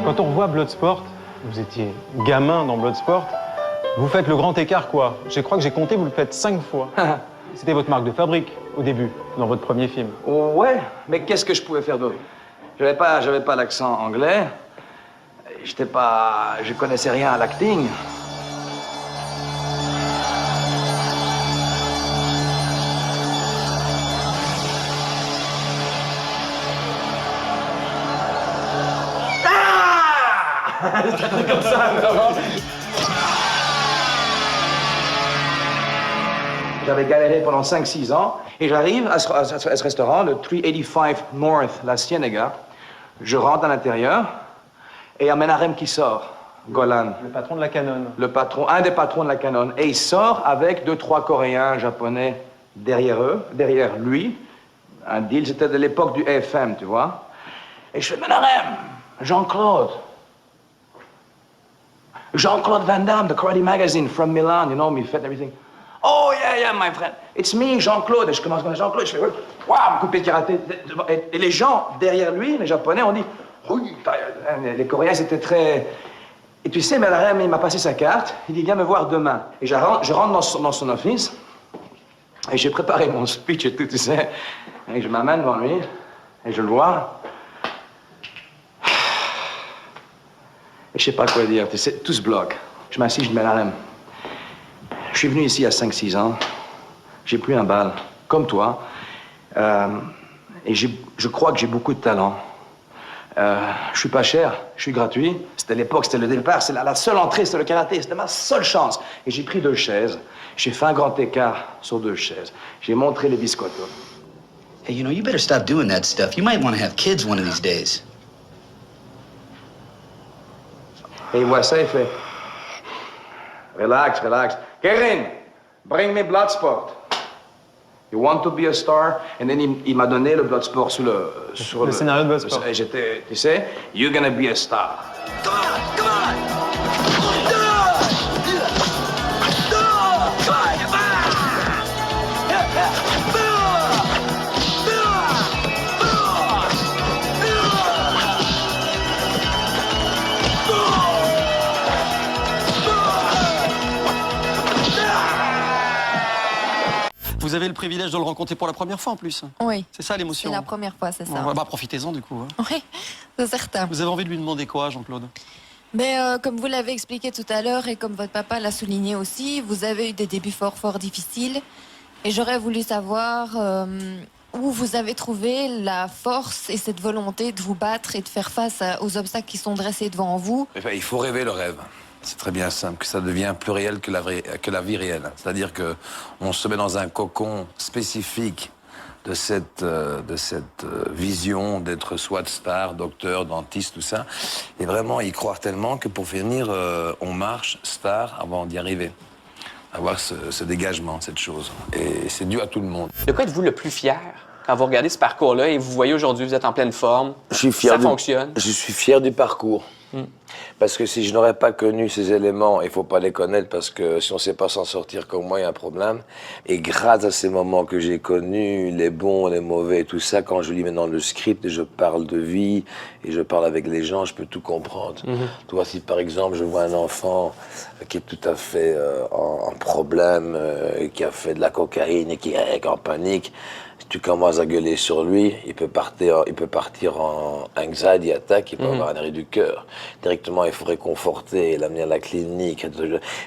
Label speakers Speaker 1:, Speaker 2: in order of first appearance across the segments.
Speaker 1: Quand on revoit Bloodsport, vous étiez gamin dans Bloodsport, vous faites le grand écart, quoi. Je crois que j'ai compté, vous le faites 5 fois. C'était votre marque de fabrique, au début, dans votre premier film.
Speaker 2: Ouais, mais qu'est-ce que je pouvais faire d'autre? J'avais pas l'accent anglais. Je connaissais rien à l'acting. C'est un truc comme ça, vraiment. J'avais galéré pendant 5-6 ans et j'arrive à ce restaurant, le 385 North La Ciénaga. Je rentre à l'intérieur et il y a Menachem qui sort, Golan.
Speaker 1: Le patron de la Canon.
Speaker 2: Le patron, un des patrons de la Canon. Et il sort avec 2-3 Coréens, Japonais derrière lui. Un deal, c'était de l'époque du FM, tu vois. Et je fais, Menachem, Jean-Claude Van Damme, the Karate Magazine from Milan, you know, me fit and everything. Oh, yeah, my friend. It's me, Jean-Claude. Et je commence comme Jean-Claude. Je fais, waouh, coupé de karaté. Et les gens derrière lui, les Japonais, ont dit, oui, les Coréens, c'était très. Et tu sais, Menachem, il m'a passé sa carte. Il dit, viens me voir demain. Et je rentre dans son office. Et j'ai préparé mon speech et tout, tu sais. Et je m'amène devant lui. Et je le vois. Et je sais pas quoi dire. Tu sais, tout se bloque. Je m'assis, je dis, Menachem. Je suis venu ici à 5-6 ans. J'ai pris un bal, comme toi. Et je crois que j'ai beaucoup de talent. Je suis pas cher, je suis gratuit. C'était l'époque, c'était le départ, c'est la seule entrée, c'était le karaté, c'était ma seule chance. Et j'ai pris 2 chaises. J'ai fait un grand écart sur 2 chaises. J'ai montré les biscottos.
Speaker 3: Hey, you know, you better stop doing that stuff. You might want to have kids one of these days.
Speaker 2: Et il voit ça, il fait... Relax. Kevin, bring me Bloodsport. You want to be a star? Et then il m'a donné le Bloodsport sur le
Speaker 1: scénario de Bloodsport.
Speaker 2: Et j'étais, tu sais, you're gonna be a star.
Speaker 4: Come on!
Speaker 5: Vous avez le privilège de le rencontrer pour la première fois en plus.
Speaker 6: Oui.
Speaker 5: C'est ça l'émotion.
Speaker 6: C'est la première fois, c'est ça.
Speaker 5: Bon, bah, profitez-en du coup. Hein.
Speaker 6: Oui, c'est certain.
Speaker 5: Vous avez envie de lui demander quoi, Jean-Claude?
Speaker 6: Mais comme vous l'avez expliqué tout à l'heure et comme votre papa l'a souligné aussi, vous avez eu des débuts fort difficiles. Et j'aurais voulu savoir où vous avez trouvé la force et cette volonté de vous battre et de faire face aux obstacles qui sont dressés devant vous.
Speaker 7: Enfin, il faut rêver le rêve. C'est très bien simple, que ça devient plus réel que la vie réelle. C'est-à-dire qu'on se met dans un cocon spécifique de cette vision d'être soit star, docteur, dentiste, tout ça, et vraiment y croire tellement que pour finir, on marche star avant d'y arriver. Avoir ce dégagement, cette chose. Et c'est dû à tout le monde.
Speaker 8: De quoi êtes-vous le plus fier quand vous regardez ce parcours-là et vous voyez aujourd'hui, vous êtes en pleine forme, ça fonctionne?
Speaker 9: Je suis fier du parcours. Parce que si je n'aurais pas connu ces éléments, il ne faut pas les connaître parce que si on ne sait pas s'en sortir comme moi, il y a un problème. Et grâce à ces moments que j'ai connus, les bons, les mauvais, tout ça, quand je lis maintenant le script et je parle de vie et je parle avec les gens, je peux tout comprendre. Tu vois, si par exemple je vois un enfant qui est tout à fait en problème, qui a fait de la cocaïne et qui est en panique, si tu commences à gueuler sur lui, il peut partir en anxiety attack, il peut avoir un arrêt du cœur. Directement, il faut réconforter, l'amener à la clinique.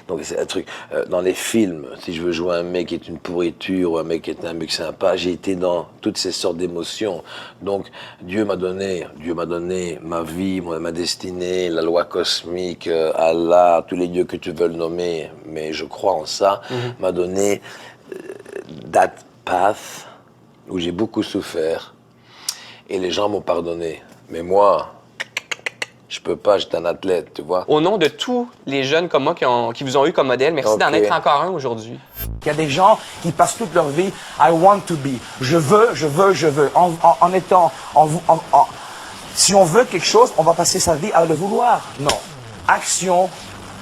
Speaker 9: Donc c'est un truc. Dans les films, si je veux jouer un mec qui est une pourriture ou un mec qui est un mec sympa, j'ai été dans toutes ces sortes d'émotions. Donc Dieu m'a donné ma vie, ma destinée, la loi cosmique, Allah, tous les dieux que tu veux le nommer, mais je crois en ça, m'a donné that path où j'ai beaucoup souffert et les gens m'ont pardonné. Mais moi, je peux pas, j'étais un athlète, tu vois.
Speaker 8: Au nom de tous les jeunes comme moi qui vous ont eu comme modèle, merci d'en être encore un aujourd'hui.
Speaker 2: Il y a des gens qui passent toute leur vie « I want to be ». Je veux. Si on veut quelque chose, on va passer sa vie à le vouloir. Non. Action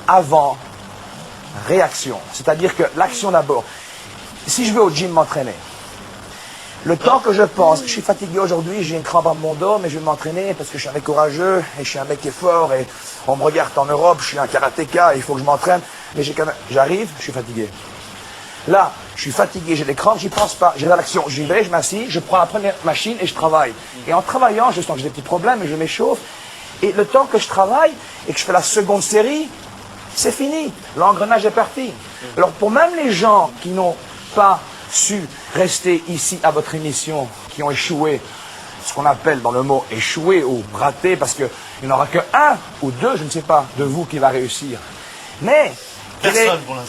Speaker 2: avant réaction. C'est-à-dire que l'action d'abord. Si je vais au gym m'entraîner, Le temps que je pense, je suis fatigué aujourd'hui, j'ai une crampe à mon dos, mais je vais m'entraîner parce que je suis un mec courageux et je suis un mec qui est fort et on me regarde en Europe, je suis un karatéka, il faut que je m'entraîne. Mais j'arrive, je suis fatigué. Là, je suis fatigué, j'ai des crampes, j'y pense pas, j'ai de l'action. J'y vais, je m'assis, je prends la première machine et je travaille. Et en travaillant, je sens que j'ai des petits problèmes et je m'échauffe. Et le temps que je travaille et que je fais la seconde série, c'est fini. L'engrenage est parti. Alors pour même les gens qui n'ont pas su rester ici à votre émission, qui ont échoué, ce qu'on appelle dans le mot échouer ou rater, parce qu'il n'y en aura que un ou deux, je ne sais pas, de vous qui va réussir. Mais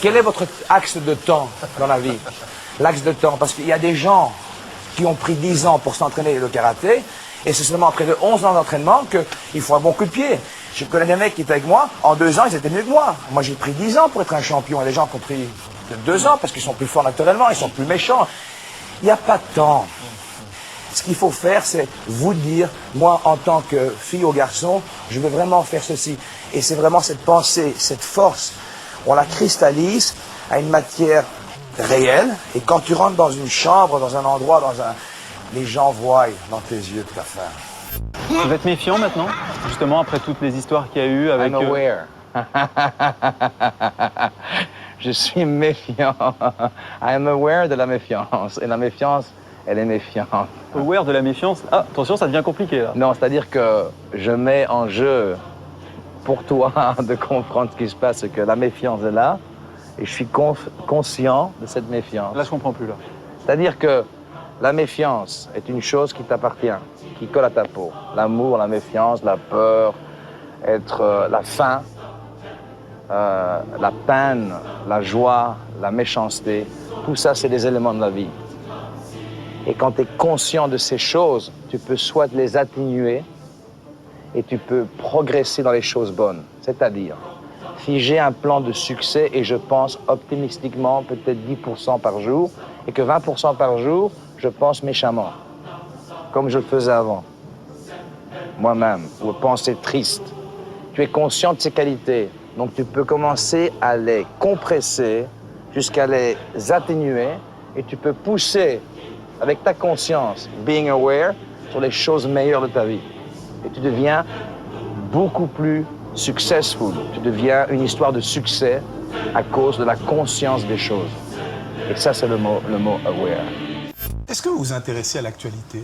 Speaker 2: quel est votre axe de temps dans la vie? L'axe de temps, parce qu'il y a des gens qui ont pris 10 ans pour s'entraîner le karaté, et c'est seulement après de 11 ans d'entraînement qu'il faut un bon coup de pied. Je connais des mecs qui étaient avec moi, en 2 ans, ils étaient mieux que moi. Moi, j'ai pris 10 ans pour être un champion. Il y a des gens qui ont pris 2 ans parce qu'ils sont plus forts naturellement, ils sont plus méchants. Il n'y a pas de temps. Ce qu'il faut faire, c'est vous dire, moi, en tant que fille ou garçon, je veux vraiment faire ceci. Et c'est vraiment cette pensée, cette force, on la cristallise à une matière réelle. Et quand tu rentres dans une chambre, dans un endroit, les gens voient dans tes yeux que tu as faim.
Speaker 1: Vous êtes méfiant maintenant, justement, après toutes les histoires qu'il y a eu avec...
Speaker 2: I'm aware. Je suis méfiant. I'm aware de la méfiance. Et la méfiance, elle est méfiante.
Speaker 1: Aware de la méfiance? Ah, attention, ça devient compliqué, là.
Speaker 2: Non, c'est-à-dire que je mets en jeu pour toi de comprendre ce qui se passe, que la méfiance est là. Et je suis conscient de cette méfiance.
Speaker 1: Là, je comprends plus, là.
Speaker 2: C'est-à-dire que la méfiance est une chose qui t'appartient, qui colle à ta peau. L'amour, la méfiance, la peur, la faim, la peine, la joie, la méchanceté, tout ça, c'est des éléments de la vie. Et quand tu es conscient de ces choses, tu peux soit les atténuer et tu peux progresser dans les choses bonnes. C'est-à-dire, si j'ai un plan de succès et je pense optimistiquement peut-être 10% par jour et que 20% par jour, je pense méchamment, comme je le faisais avant, moi-même, ou penser triste. Tu es conscient de ces qualités, donc tu peux commencer à les compresser jusqu'à les atténuer et tu peux pousser avec ta conscience, being aware, sur les choses meilleures de ta vie. Et tu deviens beaucoup plus successful. Tu deviens une histoire de succès à cause de la conscience des choses. Et ça, c'est le mot aware.
Speaker 10: Est-ce que vous vous intéressez à l'actualité?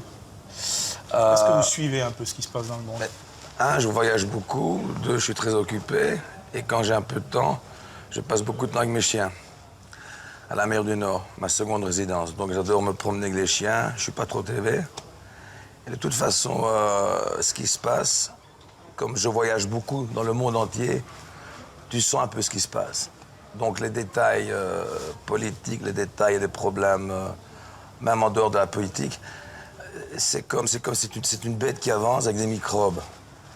Speaker 10: Est-ce que vous suivez un peu ce qui se passe dans le monde?
Speaker 9: Un, je voyage beaucoup. Deux, je suis très occupé. Et quand j'ai un peu de temps, je passe beaucoup de temps avec mes chiens. À la mer du Nord, ma seconde résidence. Donc j'adore me promener avec les chiens. Je suis pas trop TV. Et de toute façon, ce qui se passe, comme je voyage beaucoup dans le monde entier, tu sens un peu ce qui se passe. Donc les détails politiques, les détails des problèmes, même en dehors de la politique, c'est comme c'est une bête qui avance avec des microbes.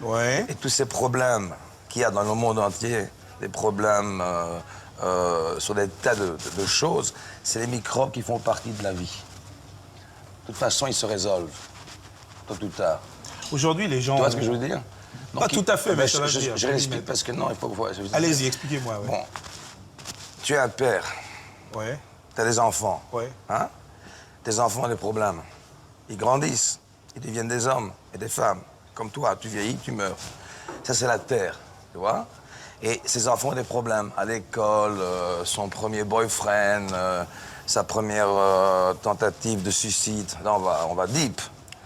Speaker 10: Ouais.
Speaker 9: Et tous ces problèmes qu'il y a dans le monde entier, des problèmes sur des tas de choses, c'est les microbes qui font partie de la vie. De toute façon, ils se résolvent, tôt ou tard.
Speaker 10: Aujourd'hui, les gens...
Speaker 9: Tu vois ce que je veux dire?
Speaker 10: Pas tout à fait, mais ça va
Speaker 9: dire. Je l'explique parce que non, il faut voir.
Speaker 10: Allez-y, expliquez-moi. Ouais.
Speaker 9: Bon, tu es un père.
Speaker 10: Ouais.
Speaker 9: Tu as des enfants.
Speaker 10: Ouais.
Speaker 9: Hein? Tes enfants ont des problèmes. Ils grandissent. Ils deviennent des hommes et des femmes. Comme toi, tu vieillis, tu meurs. Ça, c'est la terre, tu vois? Et ces enfants ont des problèmes à l'école, son premier boyfriend, sa première tentative de suicide. Là, on va deep.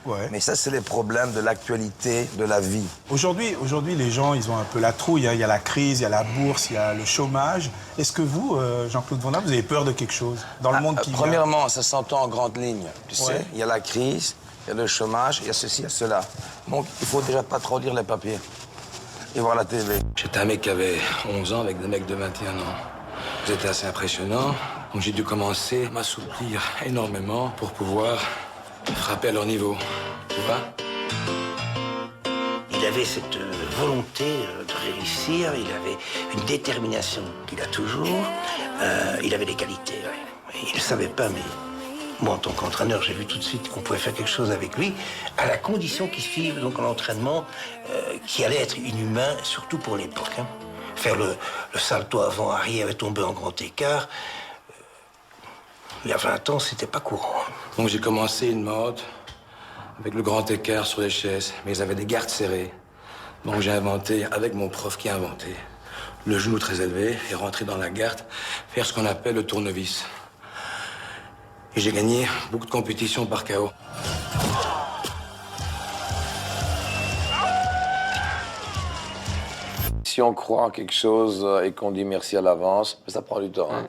Speaker 10: Ouais.
Speaker 9: Mais ça, c'est les problèmes de l'actualité, de la vie.
Speaker 10: Aujourd'hui, les gens, ils ont un peu la trouille. Il y a la crise, il y a la bourse, il y a le chômage. Est-ce que vous, Jean-Claude Van Damme, vous avez peur de quelque chose dans le monde qui vient?
Speaker 9: Premièrement, ça s'entend en grande ligne. Tu sais, il y a la crise, il y a le chômage, il y a ceci, il y a cela. Donc, il faut déjà pas trop lire les papiers et voir la télé.
Speaker 7: J'étais un mec qui avait 11 ans avec des mecs de 21 ans. C'était assez impressionnant. Donc j'ai dû commencer à m'assouplir énormément pour pouvoir frapper à leur niveau, tu vois?
Speaker 11: Il avait cette volonté de réussir, il avait une détermination qu'il a toujours, il avait des qualités. Ouais. Il ne savait pas, mais moi, en tant qu'entraîneur, j'ai vu tout de suite qu'on pouvait faire quelque chose avec lui, à la condition qu'il suive donc un entraînement qui allait être inhumain, surtout pour l'époque. Hein. Faire le salto avant-arrière et tomber en grand écart, il y a 20 ans, c'était pas courant.
Speaker 9: Donc j'ai commencé une mode avec le grand écart sur les chaises, mais ils avaient des gardes serrées. Donc j'ai inventé, avec mon prof qui a inventé, le genou très élevé et rentrer dans la garde, faire ce qu'on appelle le tournevis. Et j'ai gagné beaucoup de compétitions par KO. Si on croit en quelque chose et qu'on dit merci à l'avance, ça prend du temps. Hein?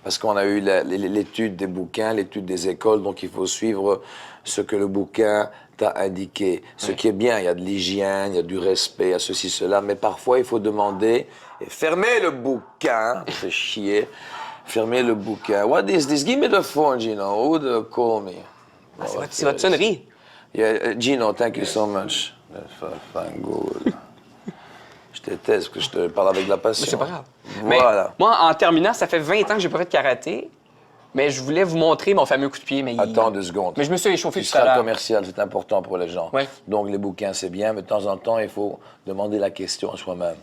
Speaker 9: Parce qu'on a eu l'étude des bouquins, l'étude des écoles, donc il faut suivre ce que le bouquin t'a indiqué. Ce qui est bien, il y a de l'hygiène, il y a du respect, il y a ceci, cela, mais parfois il faut demander, et fermez le bouquin, c'est chier, fermez le bouquin. What is this? Give me the phone, Gino. Who would call me?
Speaker 8: C'est votre sonnerie.
Speaker 9: Yeah, Gino, thank you so much. Fangoul. Je te déteste parce que je te parle avec de la passion.
Speaker 8: Mais c'est pas grave.
Speaker 9: Voilà.
Speaker 8: Mais moi, en terminant, ça fait 20 ans que j'ai pas fait de karaté, mais je voulais vous montrer mon fameux coup de pied. Mais
Speaker 9: Attends 2 secondes.
Speaker 8: Mais je me suis échauffé
Speaker 9: tu
Speaker 8: tout à l'heure.
Speaker 9: seras commercial, c'est important pour les gens.
Speaker 8: Ouais.
Speaker 9: Donc les bouquins, c'est bien, mais de temps en temps, il faut demander la question à soi-même.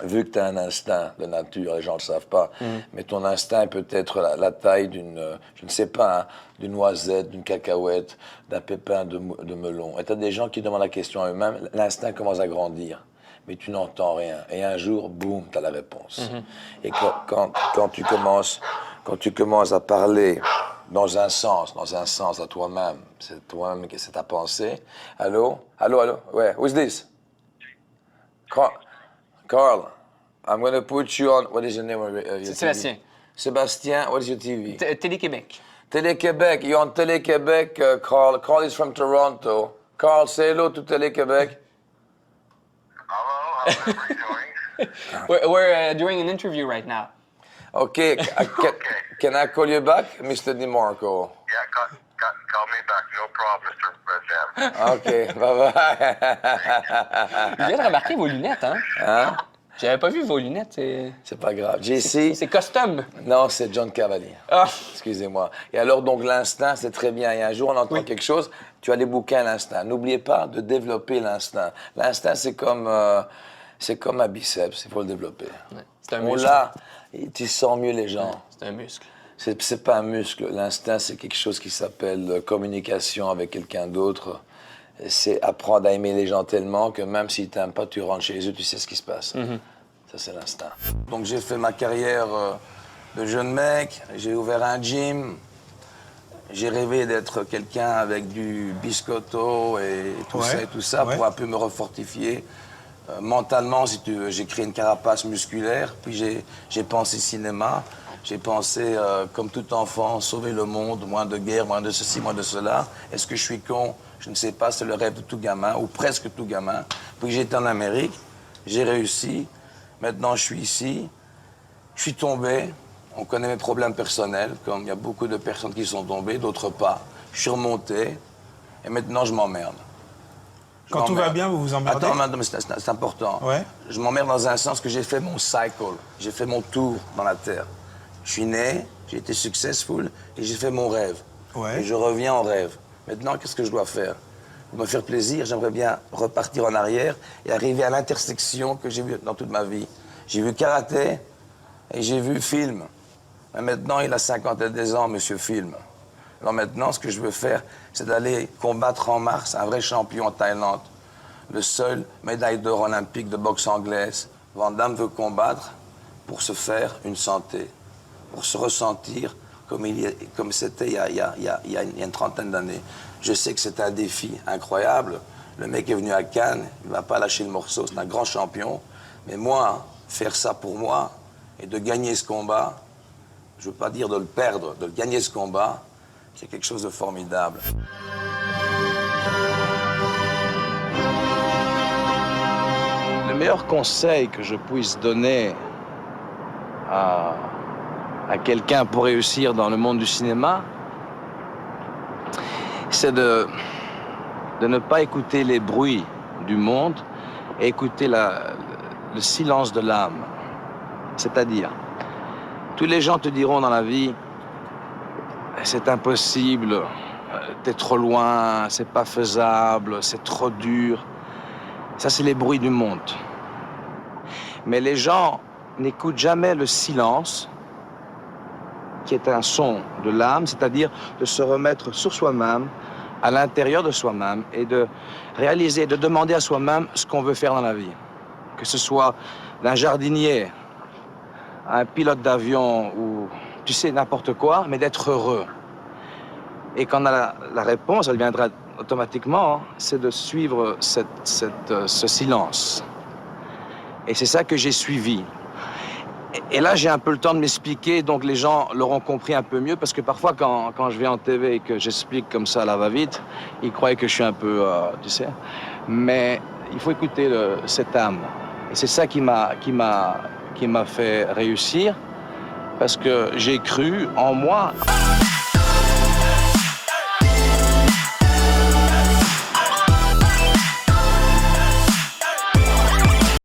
Speaker 9: Vu que tu as un instinct de nature, les gens ne le savent pas, mais ton instinct peut être la taille d'une, je ne sais pas, hein, d'une noisette, d'une cacahuète, d'un pépin de melon. Et tu as des gens qui demandent la question à eux-mêmes, l'instinct commence à grandir. Mais tu n'entends rien. Et un jour, boum, tu as la réponse. Et quand tu commences à parler dans un sens à toi-même, c'est toi-même qui c'est ta pensée. Allô? Ouais, who's this? Carl, I'm going to put you on, what is your name?
Speaker 8: Sébastien.
Speaker 9: Sébastien, what is your TV?
Speaker 8: Télé-Québec.
Speaker 9: Télé-Québec, you're on Télé-Québec, Carl. Carl is from Toronto. Carl, say hello to Télé-Québec.
Speaker 12: Hello, how's everybody doing?
Speaker 8: We're doing an interview right now.
Speaker 9: Okay, can I call you back, Mr. DeMarco?
Speaker 12: Yeah, call me back, no problem, Mr. Sam.
Speaker 9: OK, bye-bye.
Speaker 8: Je viens de remarquer vos lunettes, hein?
Speaker 9: Hein?
Speaker 8: J'avais pas vu vos lunettes.
Speaker 9: C'est pas grave. JC?
Speaker 8: C'est custom.
Speaker 9: Non, c'est John Cavalier.
Speaker 8: Ah.
Speaker 9: Excusez-moi. Et alors, donc, l'instinct, c'est très bien. Et un jour, on entend quelque chose, tu as les bouquins à l'instinct. N'oubliez pas de développer l'instinct. L'instinct, c'est comme un biceps, il faut le développer.
Speaker 8: Ouais. C'est un
Speaker 9: On
Speaker 8: muscle.
Speaker 9: l'a, et tu sens mieux les gens.
Speaker 8: Ouais, c'est un muscle.
Speaker 9: C'est pas un muscle. L'instinct, c'est quelque chose qui s'appelle communication avec quelqu'un d'autre. C'est apprendre à aimer les gens tellement que même s'ils t'aiment pas, tu rentres chez eux, tu sais ce qui se passe. Ça, c'est l'instinct. Donc, j'ai fait ma carrière de jeune mec. J'ai ouvert un gym. J'ai rêvé d'être quelqu'un avec du biscotto et tout ça pour un peu me refortifier. Mentalement, si tu veux, j'ai créé une carapace musculaire. Puis j'ai pensé cinéma. J'ai pensé, comme tout enfant, sauver le monde, moins de guerre, moins de ceci, moins de cela. Est-ce que je suis con? Je ne sais pas, c'est le rêve de tout gamin, ou presque tout gamin. Puis j'étais en Amérique, j'ai réussi. Maintenant, je suis ici. Je suis tombé. On connaît mes problèmes personnels, comme il y a beaucoup de personnes qui sont tombées, d'autres pas. Je suis remonté, et maintenant, je m'emmerde.
Speaker 10: Quand tout va bien, vous vous emmerdez?
Speaker 9: Attends, mais c'est important.
Speaker 10: Ouais.
Speaker 9: Je m'emmerde dans un sens que j'ai fait mon cycle. J'ai fait mon tour dans la Terre. Je suis né, j'ai été successful, et j'ai fait mon rêve.
Speaker 10: Ouais.
Speaker 9: Et je reviens en rêve. Maintenant, qu'est-ce que je dois faire? Pour me faire plaisir, j'aimerais bien repartir en arrière et arriver à l'intersection que j'ai vue dans toute ma vie. J'ai vu karaté et j'ai vu film. Mais maintenant, il a 52 ans, monsieur film. Alors maintenant, ce que je veux faire, c'est d'aller combattre en mars un vrai champion en Thaïlande. Le seul médaille d'or olympique de boxe anglaise. Van Damme veut combattre pour se faire une santé, pour se ressentir comme c'était il y a une trentaine d'années. Je sais que c'est un défi incroyable. Le mec est venu à Cannes, il ne va pas lâcher le morceau, c'est un grand champion. Mais moi, faire ça pour moi et de gagner ce combat, je ne veux pas dire de le perdre, de gagner ce combat, c'est quelque chose de formidable.
Speaker 2: Le meilleur conseil que je puisse donner à quelqu'un pour réussir dans le monde du cinéma, c'est de ne pas écouter les bruits du monde et écouter le silence de l'âme. C'est-à-dire, tous les gens te diront dans la vie, c'est impossible, t'es trop loin, c'est pas faisable, c'est trop dur. Ça, c'est les bruits du monde. Mais les gens n'écoutent jamais le silence qui est un son de l'âme, c'est-à-dire de se remettre sur soi-même, à l'intérieur de soi-même, et de réaliser, de demander à soi-même ce qu'on veut faire dans la vie. Que ce soit d'un jardinier, un pilote d'avion ou, tu sais, n'importe quoi, mais d'être heureux. Et quand on a la réponse, elle viendra automatiquement, c'est de suivre ce silence. Et c'est ça que j'ai suivi. Et là, j'ai un peu le temps de m'expliquer, donc les gens l'auront compris un peu mieux, parce que parfois, quand je vais en TV et que j'explique comme ça à la va-vite, ils croient que je suis un peu, tu sais. Mais il faut écouter cette âme. Et c'est ça qui m'a fait réussir, parce que j'ai cru en moi.